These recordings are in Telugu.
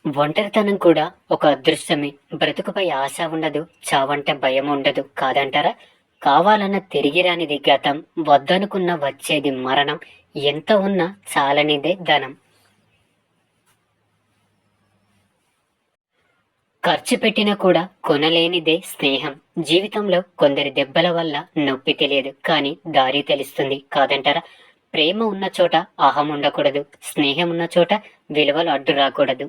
ఒంటరితనం కూడా ఒక అదృష్టమే. బ్రతుకుపై ఆశ ఉండదు, చావంటే భయం ఉండదు కాదంటారా? కావాలన్న తిరిగి రానిది గతం, వద్దనుకున్న వచ్చేది మరణం, ఎంత ఉన్నా చాలనిదే ధనం. ఖర్చు పెట్టినా కూడా కొనలేనిదే స్నేహం. జీవితంలో కొందరి దెబ్బల వల్ల నొప్పి తెలియదు, కానీ దారి తెలుస్తుంది కాదంటారా? ప్రేమ ఉన్న చోట అహం ఉండకూడదు, స్నేహం ఉన్న చోట విలువలు అడ్డు రాకూడదు.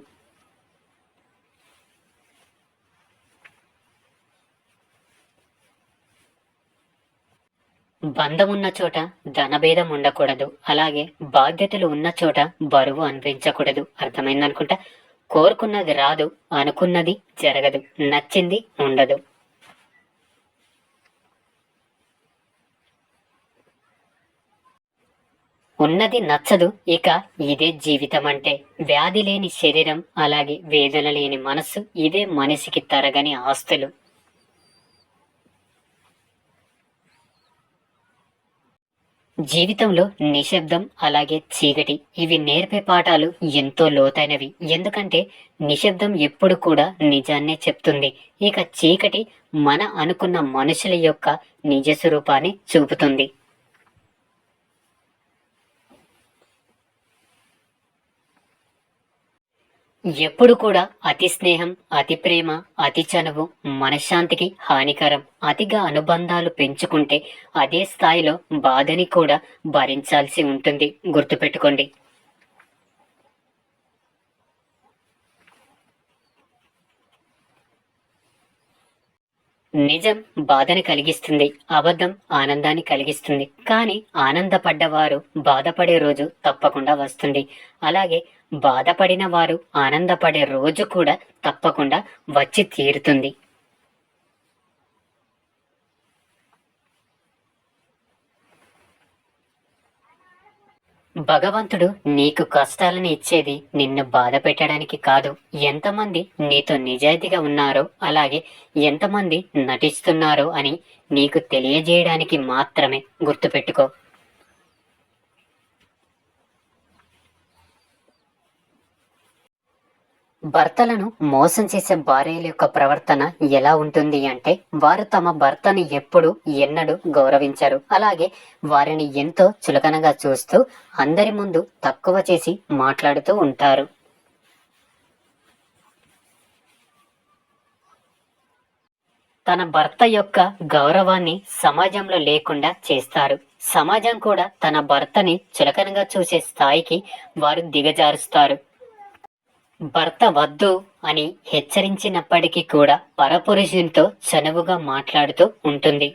బంధం ఉన్న చోట ధనభేదం ఉండకూడదు, అలాగే బాధ్యతలు ఉన్న చోట బరువు అనిపించకూడదు. అర్థమైందనుకుంటా. కోరుకున్నది రాదు, అనుకున్నది జరగదు, నచ్చింది ఉండదు. ఉన్నది నచ్చదు, ఇక ఇదే జీవితం అంటే. వ్యాధి లేని శరీరం, అలాగే వేదన లేని మనస్సు, ఇదే మనిషికి తరగని ఆస్తులు. జీవితంలో నిశ్శబ్దం, అలాగే చీకటి, ఇవి నేర్పే పాఠాలు ఎంతో లోతైనవి. ఎందుకంటే నిశ్శబ్దం ఎప్పుడు కూడా నిజాన్నే చెప్తుంది, ఇక చీకటి మన అనుకున్న మనుషుల యొక్క నిజ స్వరూపాన్ని చూపుతుంది. ఎప్పుడు కూడా అతి స్నేహం, అతి ప్రేమ, అతి చనువు మనశ్శాంతికి హానికరం. అతిగా అనుబంధాలు పెంచుకుంటే అదే స్థాయిలో బాధని కూడా భరించాల్సి ఉంటుంది. గుర్తుపెట్టుకోండి. నిజం బాధని కలిగిస్తుంది, అబద్ధం ఆనందాన్ని కలిగిస్తుంది. కానీ ఆనందపడ్డవారు బాధపడే రోజు తప్పకుండా వస్తుంది. అలాగే బాధపడిన వారు ఆనందపడే రోజు కూడా తప్పకుండా వచ్చి తీరుతుంది. భగవంతుడు నీకు కష్టాలను ఇచ్చేది నిన్ను బాధ పెట్టడానికి కాదు. ఎంతమంది నీతో నిజాయితీగా ఉన్నారో, అలాగే ఎంతమంది నటిస్తున్నారో అని నీకు తెలియజేయడానికి మాత్రమే. గుర్తుపెట్టుకో. భర్తలను మోసం చేసే భార్యల యొక్క ప్రవర్తన ఎలా ఉంటుంది అంటే, వారు తమ భర్తని ఎప్పుడు ఎన్నడూ గౌరవించరు. అలాగే వారిని ఎంతో చులకనగా చూస్తూ అందరి ముందు తక్కువ చేసి మాట్లాడుతూ ఉంటారు. తన భర్త యొక్క గౌరవాన్ని సమాజంలో లేకుండా చేస్తారు. సమాజం కూడా తన భర్తని చులకనగా చూసే స్థాయికి వారు దిగజారుస్తారు. భర్త వద్దు అని హెచ్చరించినప్పటికీ కూడా పరపురుషునితో చనువుగా మాట్లాడుతూ ఉంటుంది.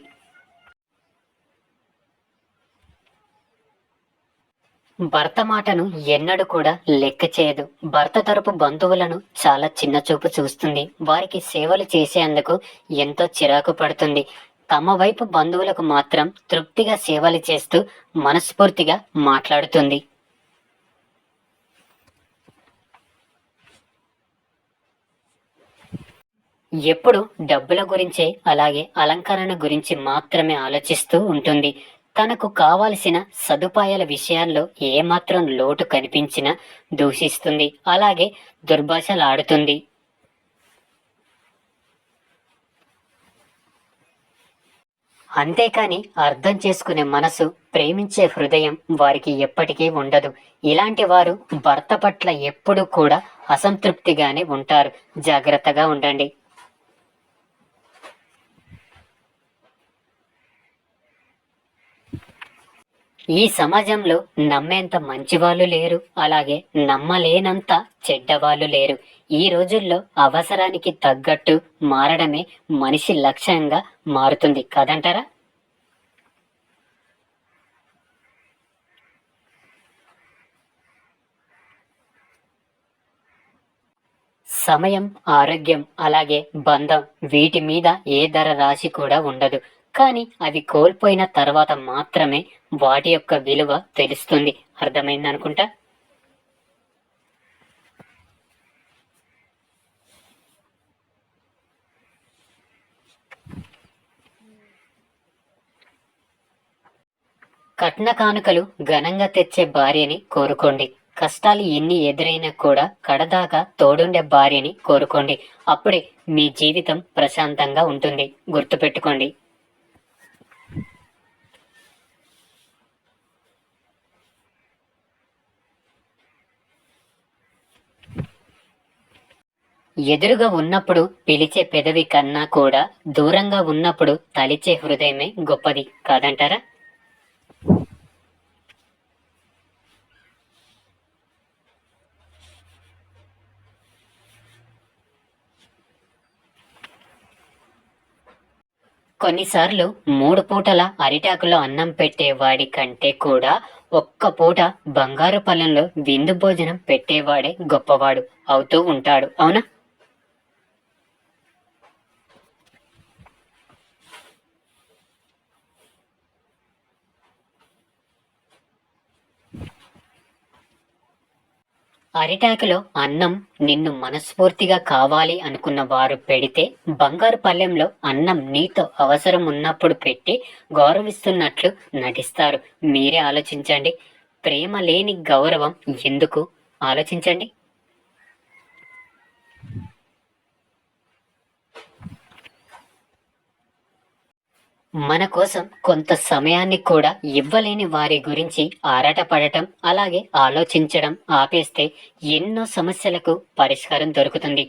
భర్త మాటను ఎన్నడూ కూడా లెక్క చేయదు. భర్త తరపు బంధువులను చాలా చిన్నచూపు చూస్తుంది. వారికి సేవలు చేసేందుకు ఎంతో చిరాకు పడుతుంది. తమ వైపు బంధువులకు మాత్రం తృప్తిగా సేవలు చేస్తూ మనస్ఫూర్తిగా మాట్లాడుతుంది. ఎప్పుడు డబ్బుల గురించే, అలాగే అలంకరణ గురించి మాత్రమే ఆలోచిస్తూ ఉంటుంది. తనకు కావలసిన సదుపాయాల విషయాల్లో ఏమాత్రం లోటు కనిపించినా దూషిస్తుంది, అలాగే దుర్భాషలాడుతుంది. అంతేకాని అర్థం చేసుకునే మనసు, ప్రేమించే హృదయం వారికి ఎప్పటికీ ఉండదు. ఇలాంటి వారు భర్త పట్ల ఎప్పుడూ కూడా అసంతృప్తిగానే ఉంటారు. జాగ్రత్తగా ఉండండి. ఈ సమాజంలో నమ్మేంత మంచివాళ్ళు లేరు, అలాగే నమ్మలేనంత చెడ్డవాళ్ళు లేరు. ఈ రోజుల్లో అవసరానికి తగ్గట్టు మారడమే మనిషి లక్ష్యంగా మారుతుంది కదంటారా? సమయం, ఆరోగ్యం, అలాగే బంధం, వీటి మీద ఏ ధర రాశి కూడా ఉండదు. కానీ అవి కోల్పోయిన తర్వాత మాత్రమే వాటి యొక్క విలువ తెలుస్తుంది. అర్థమైందనుకుంటా. కట్న కానుకలు ఘనంగా తెచ్చే భార్యని కోరుకోండి. కష్టాలు ఎన్ని ఎదురైనా కూడా కడదాకా తోడుండే భార్యని కోరుకోండి. అప్పుడే మీ జీవితం ప్రశాంతంగా ఉంటుంది. గుర్తుపెట్టుకోండి. ఎదురుగా ఉన్నప్పుడు పిలిచే పెదవి కన్నా కూడా దూరంగా ఉన్నప్పుడు తలిచే హృదయమే గొప్పది కాదంటారా? కొన్నిసార్లు 3 పూటల అరిటాకులో అన్నం పెట్టేవాడి కంటే కూడా ఒక్క పూట బంగారు పళ్ళెంలో విందు భోజనం పెట్టేవాడే గొప్పవాడు అవుతూ ఉంటాడు. అవునా? అరిటాకులో అన్నం నిన్ను మనస్ఫూర్తిగా కావాలి అనుకున్న వారు పెడితే, బంగారు పళ్ళెంలో అన్నం నీతో అవసరం ఉన్నప్పుడు పెట్టి గౌరవిస్తున్నట్లు నటిస్తారు. మీరే ఆలోచించండి. ప్రేమ లేని గౌరవం ఎందుకు? ఆలోచించండి. మన కోసం కొంత సమయాన్ని కూడా ఇవ్వలేని వారి గురించి ఆరాటపడటం, అలాగే ఆలోచించడం ఆపేస్తే ఎన్నో సమస్యలకు పరిష్కారం దొరుకుతుంది.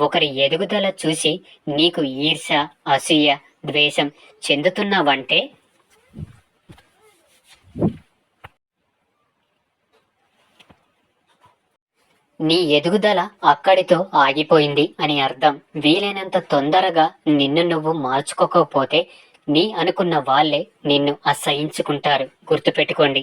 ఒకరి ఎదుగుదల చూసి నీకు ఈర్ష్య, అసూయ, ద్వేషం చెందుతున్నావంటే నీ ఎదుగుదల అక్కడితో ఆగిపోయింది అని అర్థం. వీలైనంత తొందరగా నిన్ను నువ్వు మార్చుకోకపోతే నీ అనుకున్న వాళ్ళే నిన్ను అసహించుకుంటారు. గుర్తుపెట్టుకోండి.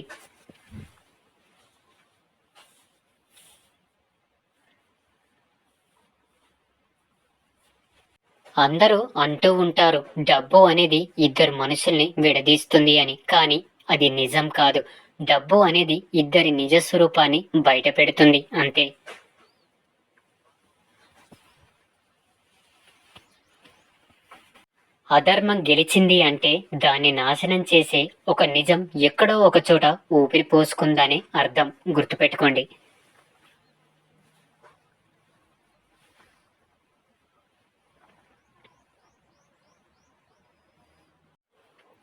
అందరూ అంటూ ఉంటారు డబ్బు అనేది ఇద్దరు మనుషుల్ని విడదీస్తుంది అని. కానీ అది నిజం కాదు. డబ్బు అనేది ఇద్దరి నిజ స్వరూపాన్ని బయట పెడుతుంది అంతే. అధర్మం గెలిచింది అంటే దాన్ని నాశనం చేసే ఒక నిజం ఎక్కడో ఒక చోట ఊపిరి పోసుకుందని అర్థం. గుర్తుపెట్టుకోండి.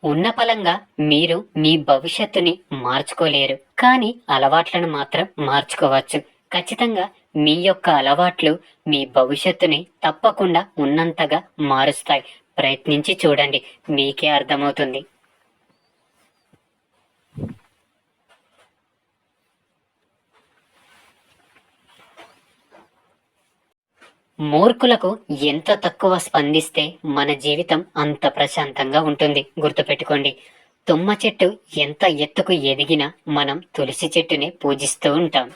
ఉన్న పలంగా మీరు మీ భవిష్యత్తుని మార్చుకోలేరు, కానీ అలవాట్లను మాత్రం మార్చుకోవచ్చు. ఖచ్చితంగా మీ యొక్క అలవాట్లు మీ భవిష్యత్తుని తప్పకుండా ఉన్నంతగా మారుస్తాయి. ప్రయత్నించి చూడండి, మీకే అర్థమవుతుంది. మూర్ఖులకు ఎంత తక్కువ స్పందిస్తే మన జీవితం అంత ప్రశాంతంగా ఉంటుంది. గుర్తుపెట్టుకోండి. తుమ్మ చెట్టు ఎంత ఎత్తుకు ఎదిగినా మనం తులసి చెట్టుని పూజిస్తూ ఉంటాం.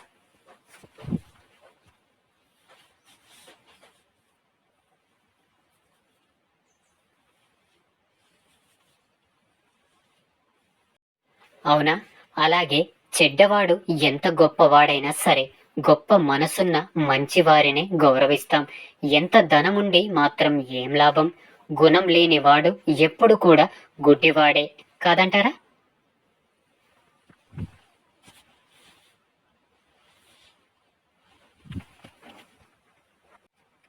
అవునా? అలాగే చెడ్డవాడు ఎంత గొప్పవాడైనా సరే, గొప్ప మనసున్న మంచివారిని గౌరవిస్తాం. ఎంత ధనముండి మాత్రం ఏం లాభం? గుణం లేనివాడు ఎప్పుడు కూడా గుడ్డివాడే కాదంటారా?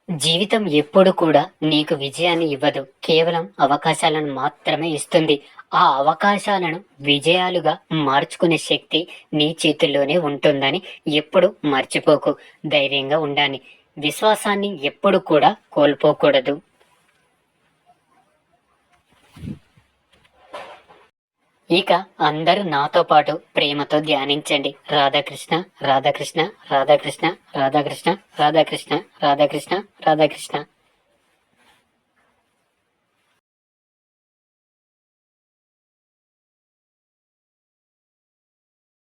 జీవితం ఎప్పుడు కూడా నీకు విజయాన్ని ఇవ్వదు, కేవలం అవకాశాలను మాత్రమే ఇస్తుంది. ఆ అవకాశాలను విజయాలుగా మార్చుకునే శక్తి నీ చేతుల్లోనే ఉంటుందని ఎప్పుడు మర్చిపోకు. ధైర్యంగా ఉండాలి. విశ్వాసాన్ని ఎప్పుడు కూడా కోల్పోకూడదు. ఇక అందరూ నాతో పాటు ప్రేమతో ధ్యానించండి. రాధాకృష్ణ రాధాకృష్ణ రాధాకృష్ణ రాధాకృష్ణ రాధాకృష్ణ రాధాకృష్ణ రాధాకృష్ణ.